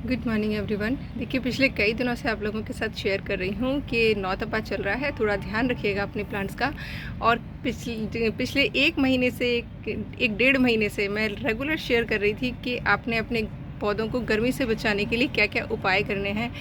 Good morning everyone. देखिए, पिछले कई दिनों से आप लोगों के साथ शेयर कर रही हूँ कि नौतपा चल रहा है, थोड़ा ध्यान रखिएगा अपने प्लांट्स का। और पिछले एक महीने से एक डेढ़ महीने से मैं रेगुलर शेयर कर रही थी कि आपने अपने पौधों को गर्मी से बचाने के लिए क्या क्या उपाय करने हैं।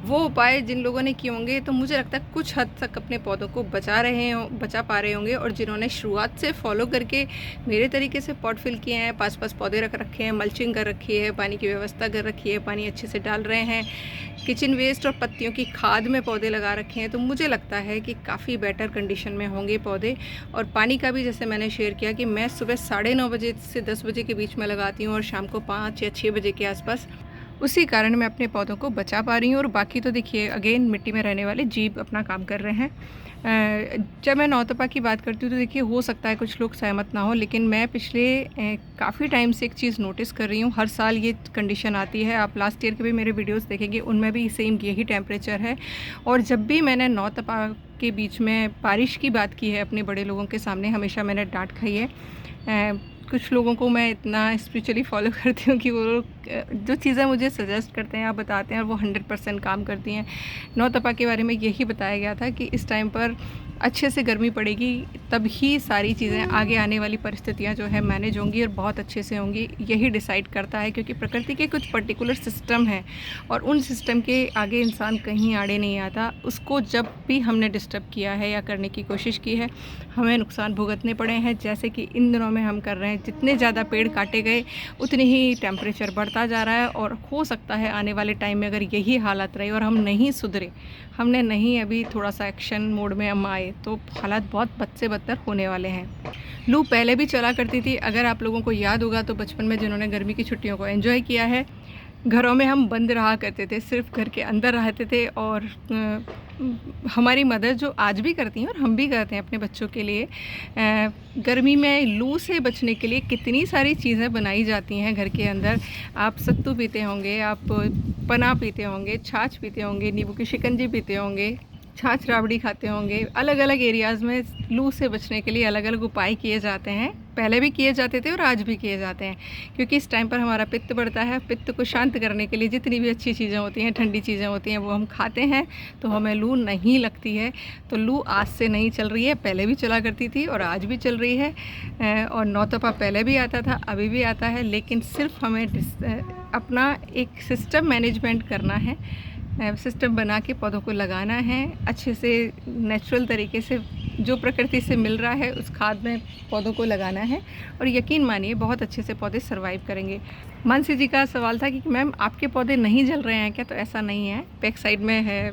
वो उपाय जिन लोगों ने किए होंगे तो मुझे लगता है कुछ हद तक अपने पौधों को बचा पा रहे होंगे, और जिन्होंने शुरुआत से फॉलो करके मेरे तरीके से पॉट फिल किए हैं, पास पास पौधे रख रखे हैं, मल्चिंग कर रखी है, पानी की व्यवस्था कर रखी है, पानी अच्छे से डाल रहे हैं, किचन वेस्ट और पत्तियों की खाद में पौधे लगा रखे हैं, तो मुझे लगता है कि काफ़ी बेटर कंडीशन में होंगे पौधे। और पानी का भी जैसे मैंने शेयर किया कि मैं सुबह 9:30 बजे से 10 बजे के बीच में लगाती हूँ और शाम को 5 या 6 बजे के आसपास। उसी कारण मैं अपने पौधों को बचा पा रही हूँ। और बाकी तो देखिए, अगेन मिट्टी में रहने वाले जीव अपना काम कर रहे हैं। जब मैं नौतपा की बात करती हूँ तो देखिए, हो सकता है कुछ लोग सहमत ना हो, लेकिन मैं पिछले काफ़ी टाइम से एक चीज़ नोटिस कर रही हूँ। हर साल ये कंडीशन आती है। आप लास्ट ईयर के भी मेरे वीडियोस देखेंगे, उनमें भी सेम यही टेम्परेचर है। और जब भी मैंने नौतपा के बीच में बारिश की बात की है अपने बड़े लोगों के सामने, हमेशा मैंने डांट खाई है। कुछ लोगों को मैं इतना स्पिरिचुअली फॉलो करती हूँ कि वो लोग जो चीज़ें मुझे सजेस्ट करते हैं या बताते हैं, और वो 100% काम करती हैं। नौतपा के बारे में यही बताया गया था कि इस टाइम पर अच्छे से गर्मी पड़ेगी, तब ही सारी चीज़ें, आगे आने वाली परिस्थितियाँ जो है मैनेज होंगी और बहुत अच्छे से होंगी। यही डिसाइड करता है, क्योंकि प्रकृति के कुछ पर्टिकुलर सिस्टम हैं और उन सिस्टम के आगे इंसान कहीं आड़े नहीं आता। उसको जब भी हमने डिस्टर्ब किया है या करने की कोशिश की है, हमें नुकसान भुगतने पड़े हैं। जैसे कि इन दिनों में हम कर रहे हैं, जितने ज़्यादा पेड़ काटे गए उतनी ही टेम्परेचर बढ़ता जा रहा है। और हो सकता है आने वाले टाइम में अगर यही हालत रही और हम नहीं सुधरे, हमने नहीं अभी थोड़ा सा एक्शन मोड में हम आए, तो हालात बहुत बद से बदतर होने वाले हैं। लू पहले भी चला करती थी। अगर आप लोगों को याद होगा तो बचपन में जिन्होंने गर्मी की छुट्टियों को एंजॉय किया है, घरों में हम बंद रहा करते थे, सिर्फ घर के अंदर रहते थे। और हमारी मदर जो आज भी करती हैं और हम भी करते हैं अपने बच्चों के लिए, गर्मी में लू से बचने के लिए कितनी सारी चीज़ें बनाई जाती हैं घर के अंदर। आप सत्तू पीते होंगे, आप पना पीते होंगे, छाछ पीते होंगे, नींबू की शिकंजी पीते होंगे, छाछ राबड़ी खाते होंगे। अलग अलग एरियाज़ में लू से बचने के लिए अलग अलग उपाय किए जाते हैं। पहले भी किए जाते थे और आज भी किए जाते हैं, क्योंकि इस टाइम पर हमारा पित्त बढ़ता है। पित्त को शांत करने के लिए जितनी भी अच्छी चीज़ें होती हैं, ठंडी चीज़ें होती हैं, वो हम खाते हैं, तो हमें लू नहीं लगती है। तो लू आज से नहीं चल रही है, पहले भी चला करती थी और आज भी चल रही है। और नौतपा पहले भी आता था, अभी भी आता है, लेकिन सिर्फ हमें अपना एक सिस्टम मैनेजमेंट करना है, सिस्टम बना के पौधों को लगाना है अच्छे से, नेचुरल तरीके से जो प्रकृति से मिल रहा है उस खाद में पौधों को लगाना है। और यकीन मानिए, बहुत अच्छे से पौधे सर्वाइव करेंगे। मानसी जी का सवाल था कि मैम आपके पौधे नहीं जल रहे हैं क्या? तो ऐसा नहीं है। बैक साइड में है,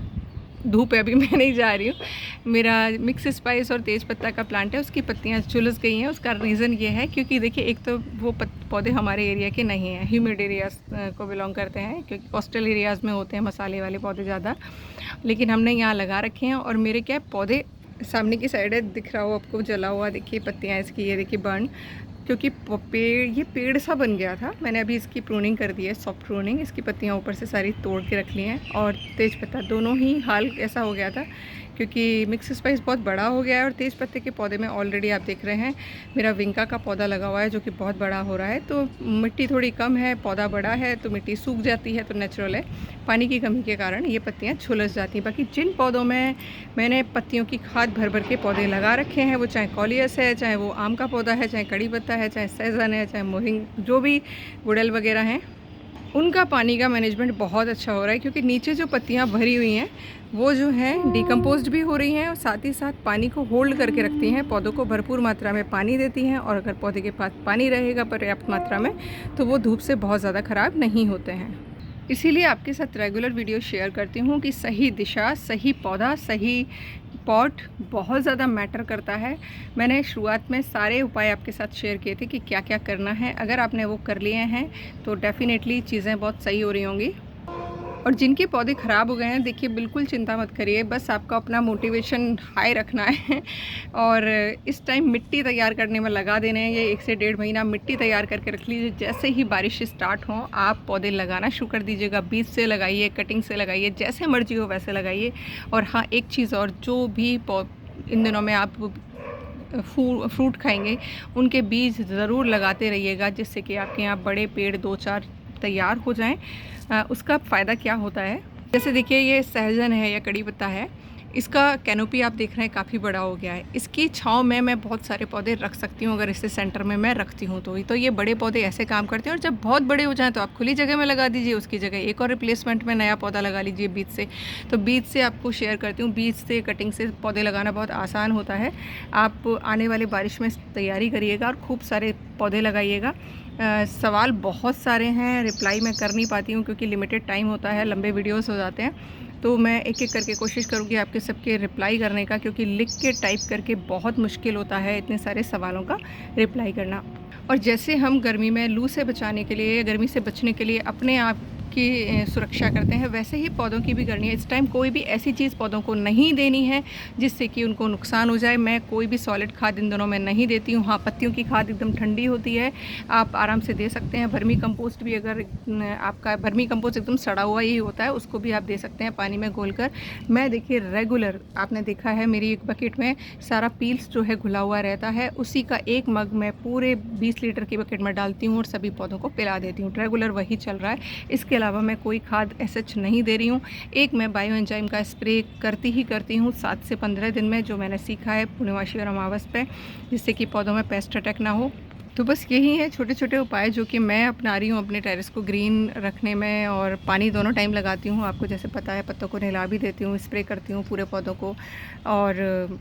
धूप है, अभी मैं नहीं जा रही हूँ। मेरा मिक्स स्पाइस और तेज़ पत्ता का प्लांट है, उसकी पत्तियाँ झुलस गई हैं। उसका रीज़न ये है क्योंकि देखिए, एक तो वो पौधे हमारे एरिया के नहीं हैं, ह्यूमिड एरियाज़ को बिलोंग करते हैं, क्योंकि कोस्टल एरियाज़ में होते हैं मसाले वाले पौधे ज़्यादा। लेकिन हमने यहाँ लगा रखे हैं। और मेरे क्या पौधे सामने की साइड है, दिख रहा हो आपको जला हुआ, देखिए पत्तियाँ इसकी, ये देखिए बर्न, क्योंकि ये पेड़ सा बन गया था। मैंने अभी इसकी प्रूनिंग कर दी है, सॉफ्ट प्रूनिंग। इसकी पत्तियाँ ऊपर से सारी तोड़ के रख ली हैं। और तेज़ पत्ता दोनों ही हाल ऐसा हो गया था, क्योंकि मिक्स स्पाइस बहुत बड़ा हो गया है। और तेज़ पत्ते के पौधे में ऑलरेडी आप देख रहे हैं मेरा विंका का पौधा लगा हुआ है, जो कि बहुत बड़ा हो रहा है। तो मिट्टी थोड़ी कम है, पौधा बड़ा है, तो मिट्टी सूख जाती है, तो नेचुरल है, पानी की कमी के कारण ये पत्तियाँ झुलस जाती हैं। बाकी जिन पौधों में मैंने पत्तियों की खाद भर भर के पौधे लगा रखे हैं, वो चाहे कॉलियस है, चाहे वो आम का पौधा है, चाहे कड़ी पत्ता है, चाहे सहजन है, चाहे मोरिंग, जो भी गुड़हल वगैरह हैं, उनका पानी का मैनेजमेंट बहुत अच्छा हो रहा है। क्योंकि नीचे जो पत्तियां भरी हुई हैं वो जो हैं डिकम्पोज्ड भी हो रही हैं, और साथ ही साथ पानी को होल्ड करके रखती हैं, पौधों को भरपूर मात्रा में पानी देती हैं। और अगर पौधे के पास पानी रहेगा पर्याप्त मात्रा में, तो वो धूप से बहुत ज़्यादा ख़राब नहीं होते हैं। इसीलिए आपके साथ रेगुलर वीडियो शेयर करती हूँ कि सही दिशा, सही पौधा, सही पॉट बहुत ज़्यादा मैटर करता है। मैंने शुरुआत में सारे उपाय आपके साथ शेयर किए थे कि क्या क्या करना है। अगर आपने वो कर लिए हैं तो डेफ़िनेटली चीज़ें बहुत सही हो रही होंगी। और जिनके पौधे ख़राब हो गए हैं, देखिए बिल्कुल चिंता मत करिए, बस आपका अपना मोटिवेशन हाई रखना है। और इस टाइम मिट्टी तैयार करने में लगा देने हैं। ये 1 से 1.5 महीना मिट्टी तैयार करके रख लीजिए। जैसे ही बारिश स्टार्ट हो, आप पौधे लगाना शुरू कर दीजिएगा। बीज से लगाइए, कटिंग से लगाइए, जैसे मर्जी हो वैसे लगाइए। और हाँ, एक चीज़ और, जो भी इन दिनों में आप फ्रूट खाएंगे, उनके बीज ज़रूर लगाते रहिएगा, जिससे कि आपके यहाँ बड़े पेड़ 2-4 तैयार हो जाएं, उसका फ़ायदा क्या होता है। जैसे देखिए ये सहजन है या कड़ी पत्ता है, इसका कैनोपी आप देख रहे हैं काफ़ी बड़ा हो गया है। इसकी छाँव में मैं बहुत सारे पौधे रख सकती हूँ अगर इसे सेंटर में मैं रखती हूँ तो ये बड़े पौधे ऐसे काम करते हैं। और जब बहुत बड़े हो जाएँ तो आप खुली जगह में लगा दीजिए, उसकी जगह एक और रिप्लेसमेंट में नया पौधा लगा लीजिए बीज से। तो बीज से आपको शेयर करती हूँ, बीज से कटिंग से पौधे लगाना बहुत आसान होता है। आप आने वाली बारिश में तैयारी करिएगा और खूब सारे पौधे लगाइएगा। सवाल बहुत सारे हैं, रिप्लाई मैं कर नहीं पाती हूँ क्योंकि लिमिटेड टाइम होता है, लंबे वीडियोस हो जाते हैं। तो मैं एक एक करके कोशिश करूँगी आपके सबके रिप्लाई करने का, क्योंकि लिख के टाइप करके बहुत मुश्किल होता है इतने सारे सवालों का रिप्लाई करना। और जैसे हम गर्मी में लू से बचाने के लिए, गर्मी से बचने के लिए अपने आप की सुरक्षा करते हैं, वैसे ही पौधों की भी करनी है। इस टाइम कोई भी ऐसी चीज़ पौधों को नहीं देनी है जिससे कि उनको नुकसान हो जाए। मैं कोई भी सॉलिड खाद इन दिनों में नहीं देती हूँ। हाँ, पत्तियों की खाद एकदम ठंडी होती है, आप आराम से दे सकते हैं। वर्मी कंपोस्ट भी, अगर आपका वर्मी कंपोस्ट एकदम सड़ा हुआ ही होता है, उसको भी आप दे सकते हैं पानी में घोलकर। मैं देखिए रेगुलर, आपने देखा है मेरी एक बकेट में सारा पील्स जो है घुला हुआ रहता है, उसी का एक मग मैं पूरे 20 लीटर की बकेट में डालती हूँ और सभी पौधों को पिला देती हूँ। रेगुलर वही चल रहा है, इसके अलावा मैं कोई खाद एसएच नहीं दे रही हूँ। एक मैं बायो एंजाइम का स्प्रे करती हूँ 7 से 15 दिन में, जो मैंने सीखा है पूर्णिमासी और अमावस पे, जिससे कि पौधों में पेस्ट अटैक ना हो। तो बस यही है छोटे छोटे उपाय जो कि मैं अपना रही हूँ अपने टेरेस को ग्रीन रखने में। और पानी दोनों टाइम लगाती हूँ, आपको जैसे पता है, पत्तों को नहला भी देती हूँ, स्प्रे करती हूँ पूरे पौधों को। और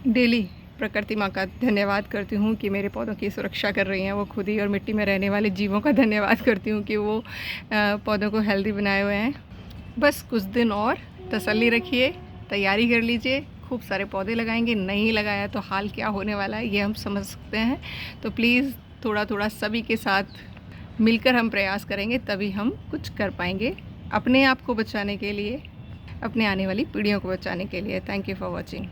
डेली प्रकृति माँ का धन्यवाद करती हूँ कि मेरे पौधों की सुरक्षा कर रही हैं वो खुद ही, और मिट्टी में रहने वाले जीवों का धन्यवाद करती हूँ कि वो पौधों को हेल्दी बनाए हुए हैं। बस कुछ दिन और तसल्ली रखिए, तैयारी कर लीजिए, खूब सारे पौधे लगाएंगे। नहीं लगाया तो हाल क्या होने वाला है ये हम समझ सकते हैं। तो प्लीज़ थोड़ा थोड़ा सभी के साथ मिलकर हम प्रयास करेंगे, तभी हम कुछ कर पाएंगे अपने आप को बचाने के लिए, अपने आने वाली पीढ़ियों को बचाने के लिए। Thank you for watching.